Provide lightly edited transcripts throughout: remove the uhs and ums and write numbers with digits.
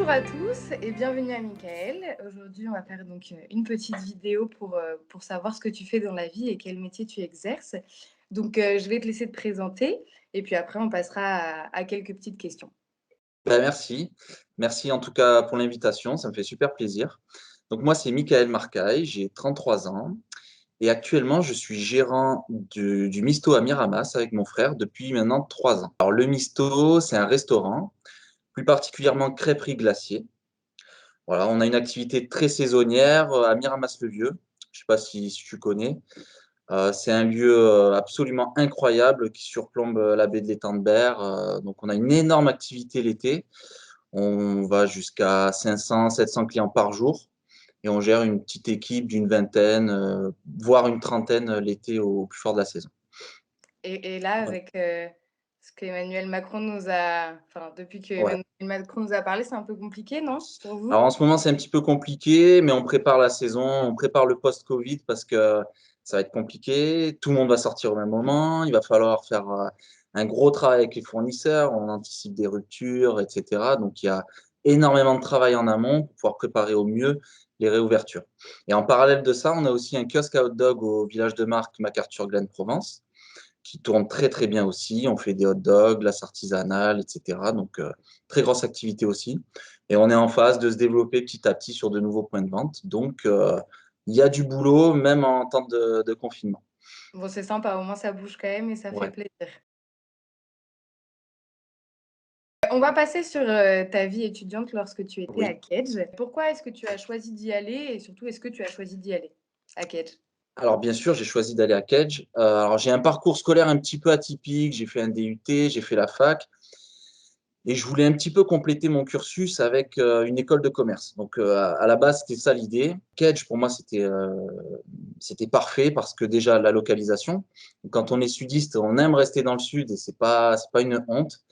Bonjour à tous et bienvenue à Michael. Aujourd'hui, on va faire donc une petite vidéo pour savoir ce que tu fais dans la vie et quel métier tu exerces. Donc, je vais te laisser te présenter et puis après, on passera à quelques petites questions. Merci. Merci en tout cas pour l'invitation, ça me fait super plaisir. Donc moi, c'est Michael Marcaille, j'ai 33 ans et actuellement, je suis gérant du Misto à Miramas avec mon frère depuis maintenant 3 ans. Alors le Misto, c'est un restaurant, plus particulièrement crêperie glacier. Voilà, on a une activité très saisonnière à Miramas-le-Vieux. Je ne sais pas si tu connais. C'est un lieu absolument incroyable qui surplombe la baie de l'Étang de Berre. Donc on a une énorme activité l'été. On va jusqu'à 500, 700 clients par jour et on gère une petite équipe d'une vingtaine, voire une trentaine l'été au plus fort de la saison. Et là, Voilà. avec ce qu'Emmanuel Macron nous a, enfin, depuis que Ouais. Emmanuel Macron nous a parlé, c'est un peu compliqué, non, pour Alors vous? en ce moment, c'est un petit peu compliqué, mais on prépare la saison, on prépare le post-Covid parce que ça va être compliqué. Tout le monde va sortir au même moment. Il va falloir faire un gros travail avec les fournisseurs. On anticipe des ruptures, etc. Donc il y a énormément de travail en amont pour pouvoir préparer au mieux les réouvertures. Et en parallèle de ça, on a aussi un kiosque à hot dog au village de Marque, MacArthur Glen Provence, qui tourne très très bien aussi. On fait des hot dogs, glace artisanale, etc. Donc, très grosse activité aussi. Et on est en phase de se développer petit à petit sur de nouveaux points de vente. Donc, il y a du boulot, même en temps de confinement. Bon, c'est sympa, au moins ça bouge quand même et ça fait Ouais, plaisir. On va passer sur, ta vie étudiante lorsque tu étais à oui. Kedge. Pourquoi est-ce que tu as choisi d'y aller et surtout, est-ce que tu as choisi d'y aller à Kedge? Alors, bien sûr, j'ai choisi d'aller à Kedge. Alors, j'ai un parcours scolaire un petit peu atypique. J'ai fait un DUT, j'ai fait la fac. Et je voulais un petit peu compléter mon cursus avec une école de commerce. Donc, à la base, c'était ça l'idée. Kedge, pour moi, c'était parfait parce que déjà, la localisation. Quand on est sudiste, on aime rester dans le sud et c'est pas une honte.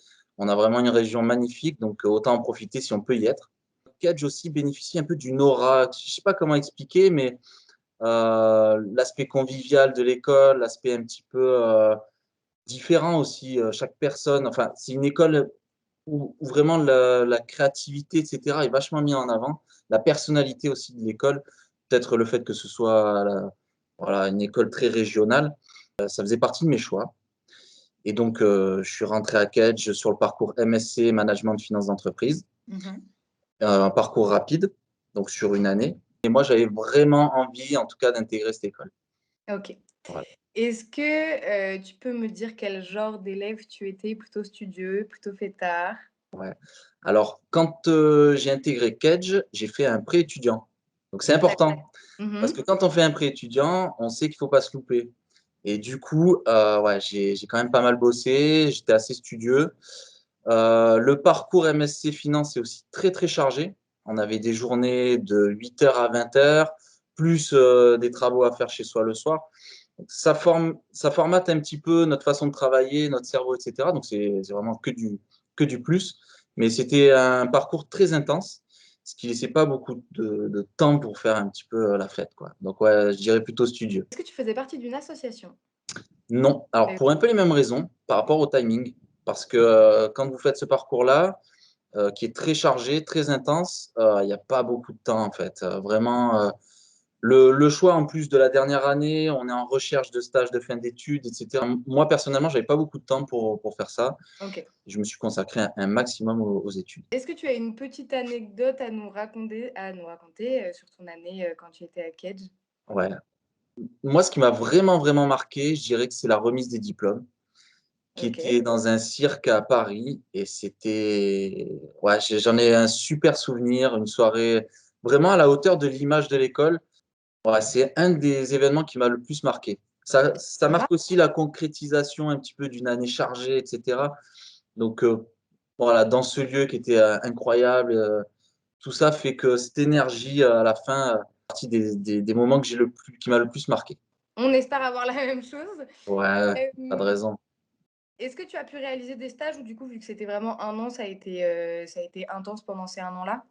On a vraiment une région magnifique, donc autant en profiter si on peut y être. Kedge aussi bénéficie un peu d'une aura. Je ne sais pas comment expliquer, mais l'aspect convivial de l'école, l'aspect un petit peu différent aussi. Chaque personne, enfin, c'est une école où vraiment la créativité, etc., est vachement mise en avant. La personnalité aussi de l'école, peut-être le fait que ce soit voilà, une école très régionale, ça faisait partie de mes choix. Et donc, je suis rentré à Kedge sur le parcours MSc Management de Finances d'entreprise, Mmh. un parcours rapide, donc sur une année. Et moi, j'avais vraiment envie, en tout cas, d'intégrer cette école. OK. Voilà. Est-ce que, tu peux me dire quel genre d'élève tu étais? Plutôt studieux, plutôt fêtard? Ouais. Alors, quand j'ai intégré Kedge, j'ai fait un pré-étudiant. Donc, c'est D'accord. important. Parce que Mmh. quand on fait un pré étudiant, on sait qu'il ne faut pas se louper. Et du coup, ouais, j'ai quand même pas mal bossé, j'étais assez studieux. Le parcours MSc Finance est aussi très, très chargé. On avait des journées de 8 heures à 20 heures, plus des travaux à faire chez soi le soir. Donc, ça formate un petit peu notre façon de travailler, notre cerveau, etc. Donc, c'est vraiment que du plus. Mais c'était un parcours très intense, ce qui laissait pas beaucoup de temps pour faire un petit peu la fête, quoi. Donc, ouais, je dirais plutôt studieux. Est-ce que tu faisais partie d'une association? Non, alors Heu, pour un peu les mêmes raisons, par rapport au timing, parce que quand vous faites ce parcours-là, qui est très chargé, très intense, il n'y a pas beaucoup de temps en fait. Vraiment, le choix en plus de la dernière année, on est en recherche de stage de fin d'études, etc. Moi personnellement, j'avais pas beaucoup de temps pour faire ça. OK. Je me suis consacré un maximum aux études. Est-ce que tu as une petite anecdote à nous raconter, sur ton année, quand tu étais à Kedge? Ouais. Moi, ce qui m'a vraiment, vraiment marqué, je dirais que c'est la remise des diplômes, qui OK. était dans un cirque à Paris et c'était ouais, j'en ai un super souvenir, une soirée vraiment à la hauteur de l'image de l'école. Ouais, c'est un des événements qui m'a le plus marqué. Ça Sympa. marque aussi la concrétisation un petit peu d'une année chargée, et cetera. Donc, voilà, dans ce lieu qui était, incroyable, tout ça fait que cette énergie, à la fin, partie des moments que j'ai le plus qui m'a le plus marqué. On espère avoir la même chose. Ouais, pas de Hem, raison. Est-ce que tu as pu réaliser des stages ou du coup, vu que c'était vraiment un an, ça a été intense pendant ces un an-là?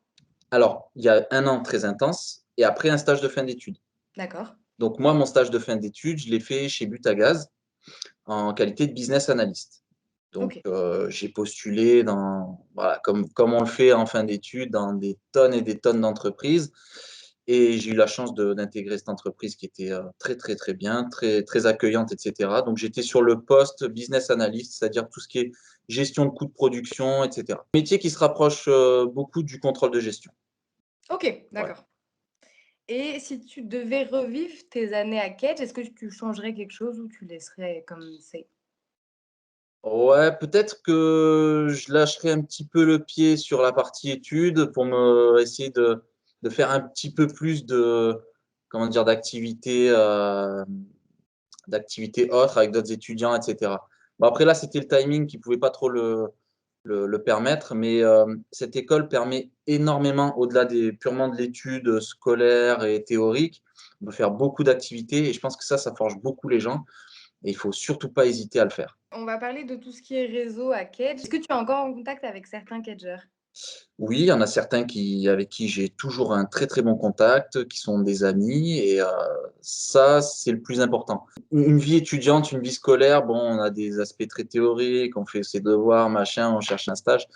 Alors, il y a un an très intense et après un stage de fin d'études. D'accord. Donc moi, mon stage de fin d'études, je l'ai fait chez Butagaz en qualité de business analyst. Donc, OK. j'ai postulé dans, voilà, comme on le fait en fin d'études, dans des tonnes et des tonnes d'entreprises. Et j'ai eu la chance d'intégrer cette entreprise qui était très, très, très bien, très, très accueillante, etc. Donc, j'étais sur le poste business analyst, c'est-à-dire tout ce qui est gestion de coûts de production, etc. Métier qui se rapproche beaucoup du contrôle de gestion. OK, Voilà. d'accord. Et si tu devais revivre tes années à Kedge, est-ce que tu changerais quelque chose ou tu laisserais comme c'est? Ouais, peut-être que je lâcherai un petit peu le pied sur la partie études pour essayer de faire un petit peu plus de, comment dire, d'activités autres avec d'autres étudiants, etc. Bon, après, là, c'était le timing qui pouvait pas trop le permettre, mais cette école permet énormément, au-delà purement de l'étude scolaire et théorique, de faire beaucoup d'activités et je pense que ça forge beaucoup les gens et il faut surtout pas hésiter à le faire. On va parler de tout ce qui est réseau à Kedge. Est-ce que tu es encore en contact avec certains Kedgers? Oui, il y en a certains avec qui j'ai toujours un très très bon contact, qui sont des amis, et ça, c'est le plus important. Une vie étudiante, une vie scolaire, bon, on a des aspects très théoriques, on fait ses devoirs, machin, on cherche un stage,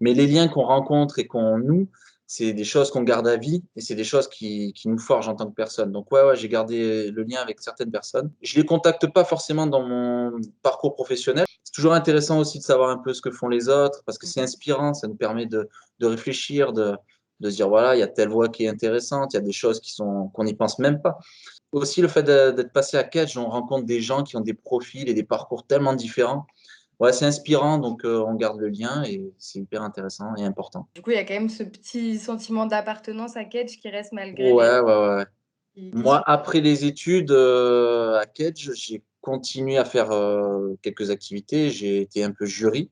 mais les liens qu'on rencontre et qu'on noue, c'est des choses qu'on garde à vie et c'est des choses qui nous forgent en tant que personne. Donc ouais, j'ai gardé le lien avec certaines personnes. Je les contacte pas forcément dans mon parcours professionnel. C'est toujours intéressant aussi de savoir un peu ce que font les autres parce que c'est Mmh. inspirant, ça nous permet de réfléchir, de se dire voilà, il y a telle voie qui est intéressante, il y a des choses qu'on n'y pense même pas. Aussi, le fait d'être passé à Catch, on rencontre des gens qui ont des profils et des parcours tellement différents. Ouais, c'est inspirant, donc on garde le lien et c'est hyper intéressant et important. Du coup, il y a quand même ce petit sentiment d'appartenance à Kedge qui reste malgré les Ouais, ouais, ouais. qui Moi, sont après les études à Kedge, j'ai continué à faire quelques activités. J'ai été un peu jury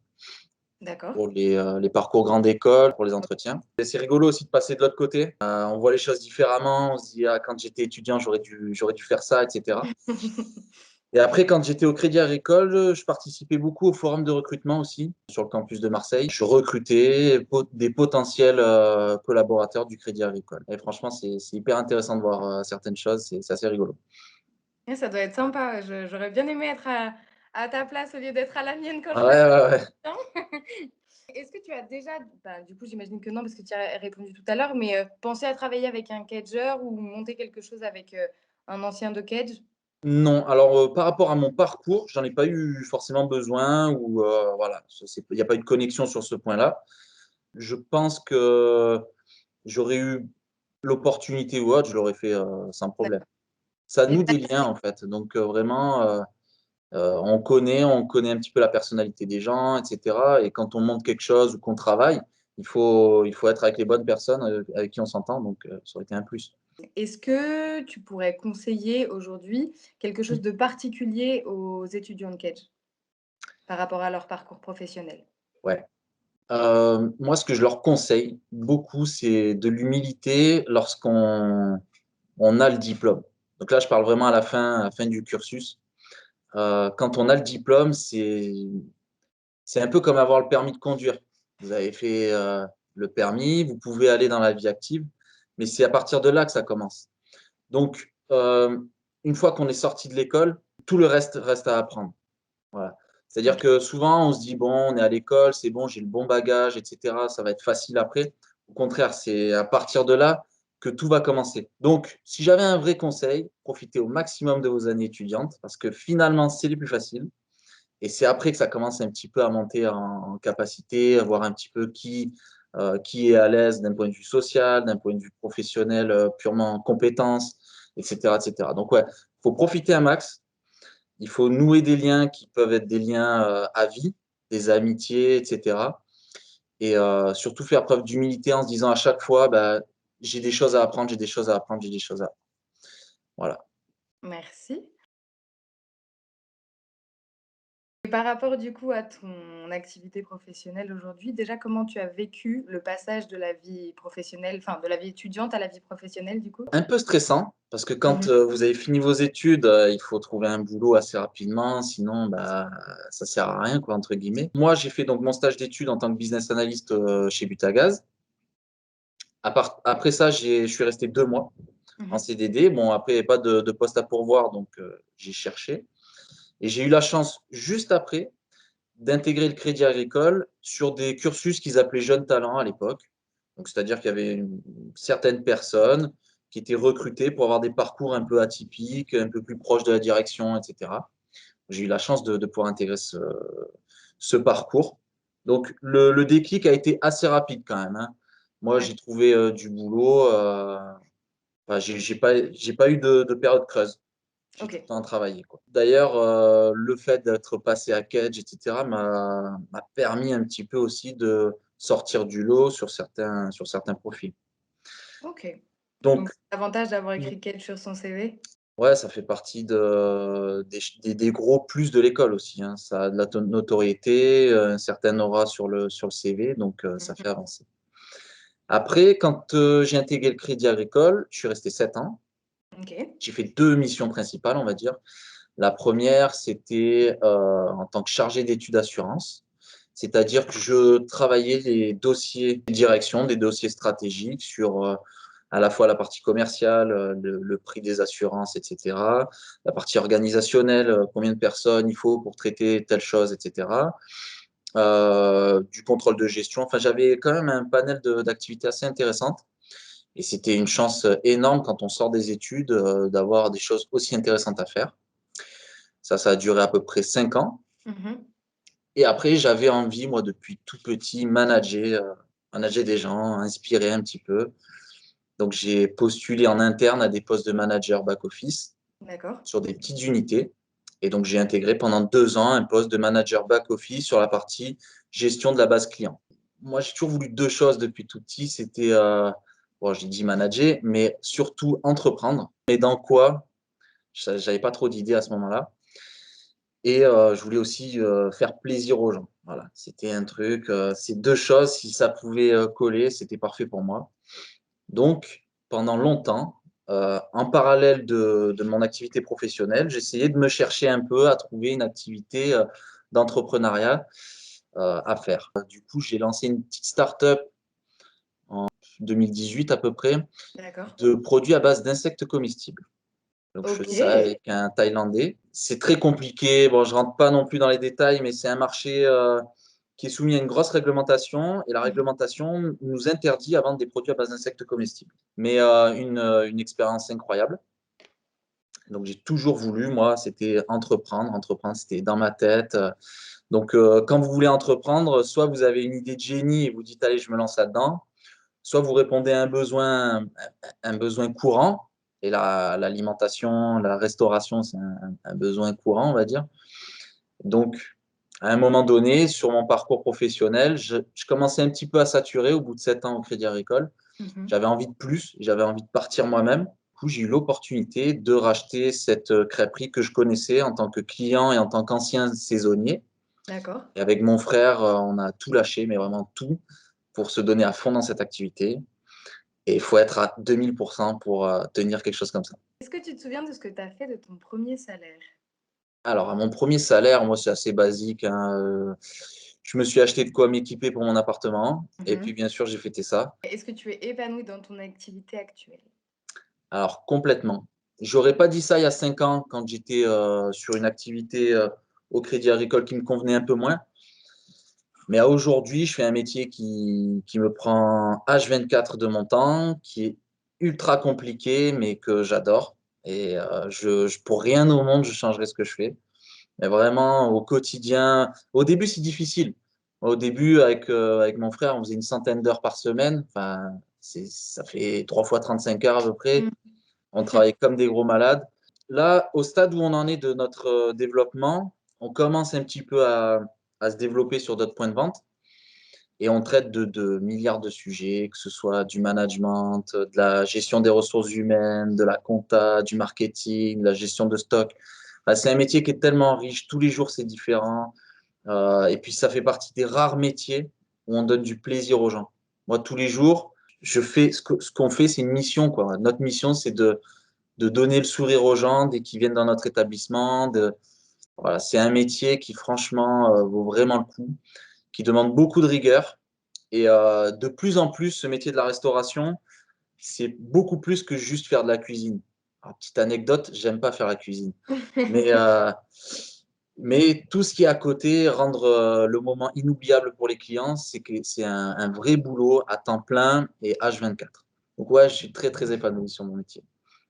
d'accord. pour les parcours grande école, pour les entretiens. Et c'est rigolo aussi de passer de l'autre côté. On voit les choses différemment. On se dit, ah, quand j'étais étudiant, j'aurais dû faire ça, etc. Et après, quand j'étais au Crédit Agricole, je participais beaucoup au forum de recrutement aussi sur le campus de Marseille. Je recrutais des potentiels collaborateurs du Crédit Agricole. Et franchement, c'est hyper intéressant de voir certaines choses. C'est assez rigolo. Ouais, ça doit être sympa. J'aurais bien aimé être à ta place au lieu d'être à la mienne quand Ouais, je faisais ouais, ouais. ça. Est-ce que tu as déjà, bah, du coup, j'imagine que non parce que tu as répondu tout à l'heure, mais pensé à travailler avec un Kedger ou monter quelque chose avec, un ancien de Kedge? Non, alors par rapport à mon parcours, j'en ai pas eu forcément besoin ou voilà, il n'y a pas eu de connexion sur ce point-là. Je pense que j'aurais eu l'opportunité ou autre, je l'aurais fait sans problème. Ça Et noue des liens en fait, donc vraiment, on connaît un petit peu la personnalité des gens, etc. Et quand on monte quelque chose ou qu'on travaille, il faut être avec les bonnes personnes avec qui on s'entend, donc ça aurait été un plus. est-ce que tu pourrais conseiller aujourd'hui quelque chose de particulier aux étudiants de Kedge par rapport à leur parcours professionnel? Ouais. Moi, ce que je leur conseille beaucoup, c'est de l'humilité lorsqu'on a le diplôme. Donc là, je parle vraiment à la fin du cursus. Quand on a le diplôme, c'est un peu comme avoir le permis de conduire. Vous avez fait le permis, vous pouvez aller dans la vie active, mais c'est à partir de là que ça commence. Donc, une fois qu'on est sorti de l'école, tout le reste à apprendre. Voilà. C'est-à-dire OK. que souvent, on se dit, bon, on est à l'école, c'est bon, j'ai le bon bagage, etc. Ça va être facile après. Au contraire, c'est à partir de là que tout va commencer. Donc, si j'avais un vrai conseil, profitez au maximum de vos années étudiantes parce que finalement, c'est les plus faciles. Et c'est après que ça commence un petit peu à monter en capacité, à voir un petit peu qui est à l'aise d'un point de vue social, d'un point de vue professionnel, purement en compétences, etc., etc. Donc, ouais, il faut profiter un max. Il faut nouer des liens qui peuvent être des liens à vie, des amitiés, etc. Et surtout faire preuve d'humilité en se disant à chaque fois, bah, j'ai des choses à apprendre, j'ai des choses à apprendre, j'ai des choses à... Voilà. Merci. Et par rapport du coup à ton activité professionnelle aujourd'hui, déjà comment tu as vécu le passage de la vie professionnelle, enfin de la vie étudiante à la vie professionnelle du coup? Un peu stressant, parce que quand Mmh. vous avez fini vos études, il faut trouver un boulot assez rapidement, sinon bah, ça sert à rien, quoi, entre guillemets. Moi, j'ai fait donc mon stage d'études en tant que business analyst chez Butagaz. Après ça, je suis resté 2 mois en Mmh. CDD. Bon, après, il n'y avait pas de poste à pourvoir, donc j'ai cherché. Et j'ai eu la chance, juste après, d'intégrer le Crédit Agricole sur des cursus qu'ils appelaient jeunes talents à l'époque. Donc, c'est-à-dire qu'il y avait certaines personnes qui étaient recrutées pour avoir des parcours un peu atypiques, un peu plus proches de la direction, etc. J'ai eu la chance de pouvoir intégrer ce parcours. Donc, le déclic a été assez rapide quand même, hein. Moi, j'ai Ouais. trouvé du boulot. Enfin, j'ai pas eu de période creuse. J'ai tout le OK. temps travaillé, quoi. D'ailleurs, le fait d'être passé à Kedge, etc., m'a permis un petit peu aussi de sortir du lot sur certains profils. OK. Donc Donc, l'avantage d'avoir écrit Kate sur son CV? ouais, ça fait partie des gros plus de l'école aussi, hein. Ça a de la notoriété, un certain aura sur le CV, donc ça Mmh. fait avancer. Après, quand j'ai intégré le Crédit Agricole, je suis resté 7 ans. OK. J'ai fait deux missions principales, on va dire. La première, c'était en tant que chargé d'études assurance, c'est-à-dire que je travaillais les dossiers de direction, des dossiers stratégiques sur à la fois la partie commerciale, le prix des assurances, etc., la partie organisationnelle, combien de personnes il faut pour traiter telle chose, etc., du contrôle de gestion. Enfin, j'avais quand même un panel d'activités assez intéressantes. Et c'était une chance énorme quand on sort des études d'avoir des choses aussi intéressantes à faire. Ça a duré à peu près 5 ans. Mmh. Et après, j'avais envie, moi, depuis tout petit, manager des gens, inspirer un petit peu. Donc, j'ai postulé en interne à des postes de manager back-office D'accord. sur des petites unités. Et donc, j'ai intégré pendant 2 ans un poste de manager back-office sur la partie gestion de la base client. Moi, j'ai toujours voulu deux choses depuis tout petit. C'était, bon, j'ai dit manager, mais surtout entreprendre. Mais dans quoi? J'avais pas trop d'idées à ce moment-là. Et je voulais aussi faire plaisir aux gens. Voilà, c'était un truc, ces deux choses, si ça pouvait coller, c'était parfait pour moi. Donc, pendant longtemps, en parallèle de mon activité professionnelle, j'essayais de me chercher un peu à trouver une activité d'entrepreneuriat à faire. Du coup, j'ai lancé une petite start-up en 2018 à peu près D'accord. de produits à base d'insectes comestibles. Donc, je faisais ça OK. avec un Thaïlandais. C'est très compliqué. Bon, je rentre pas non plus dans les détails, mais c'est un marché qui est soumis à une grosse réglementation et la Mmh. réglementation nous interdit à vendre des produits à base d'insectes comestibles. Mais une expérience incroyable. Donc, j'ai toujours voulu, moi, c'était entreprendre. Entreprendre, c'était dans ma tête. Donc, quand vous voulez entreprendre, soit vous avez une idée de génie et vous dites, allez, je me lance là-dedans, soit vous répondez à un besoin courant, et l'alimentation, la restauration, c'est un besoin courant, on va dire. Donc, à un moment donné, sur mon parcours professionnel, je commençais un petit peu à saturer au bout de 7 ans au Crédit Agricole. Mmh. J'avais envie de plus, j'avais envie de partir moi-même. Du coup, j'ai eu l'opportunité de racheter cette crêperie que je connaissais en tant que client et en tant qu'ancien saisonnier. D'accord. Et avec mon frère, on a tout lâché, mais vraiment tout, pour se donner à fond dans cette activité. Et il faut être à 2000% pour tenir quelque chose comme ça. Est-ce que tu te souviens de ce que tu as fait de ton premier salaire? Alors, à mon premier salaire, moi, c'est assez basique, hein, je me suis acheté de quoi m'équiper pour mon appartement et puis, Mmh. bien sûr, j'ai fêté ça. Est-ce que tu es épanoui dans ton activité actuelle? Alors complètement. J'aurais pas dit ça il y a 5 ans quand j'étais, sur une activité, au Crédit Agricole qui me convenait un peu moins. Mais à aujourd'hui, je fais un métier qui me prend H24 de mon temps, qui est ultra compliqué, mais que j'adore. Et pour rien au monde, je changerais ce que je fais. Mais vraiment, au quotidien, au début, c'est difficile. Au début, avec mon frère, on faisait une centaine d'heures par semaine. Enfin, ça fait 3 fois 35 heures à peu près. Mmh. On travaille comme des gros malades. Là, au stade où on en est de notre développement, on commence un petit peu à se développer sur d'autres points de vente et on traite de milliards de sujets, que ce soit du management, de la gestion des ressources humaines, de la compta, du marketing, de la gestion de stock. Enfin, c'est un métier qui est tellement riche, tous les jours c'est différent. Et puis ça fait partie des rares métiers où on donne du plaisir aux gens. Moi, tous les jours, je fais ce qu'on fait, c'est une mission, quoi. Notre mission, c'est de donner le sourire aux gens dès qu'ils viennent dans notre établissement. Voilà, c'est un métier qui, franchement, vaut vraiment le coup, qui demande beaucoup de rigueur. Et de plus en plus, ce métier de la restauration, c'est beaucoup plus que juste faire de la cuisine. Alors, petite anecdote, j'aime pas faire la cuisine. Mais Mais tout ce qui est à côté, rendre le moment inoubliable pour les clients, c'est que c'est un vrai boulot à temps plein et H24. Donc ouais, je suis très, très épanoui sur mon métier.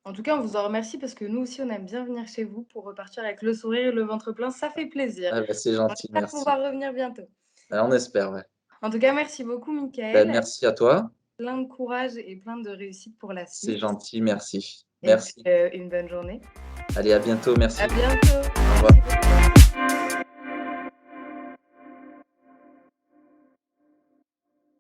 En tout cas, on vous en remercie parce que nous aussi, on aime bien venir chez vous pour repartir avec le sourire et le ventre plein. Ça fait plaisir. Ah bah, c'est On gentil, espère merci. pouvoir revenir bientôt. On espère, ouais. En tout cas, merci beaucoup, Ben, Michael. merci à toi, Plein de courage et plein de réussite pour la c'est suite. gentil, merci. Et puis, Merci. une bonne journée. Allez, à bientôt, merci. À bientôt. Au Merci revoir. beaucoup.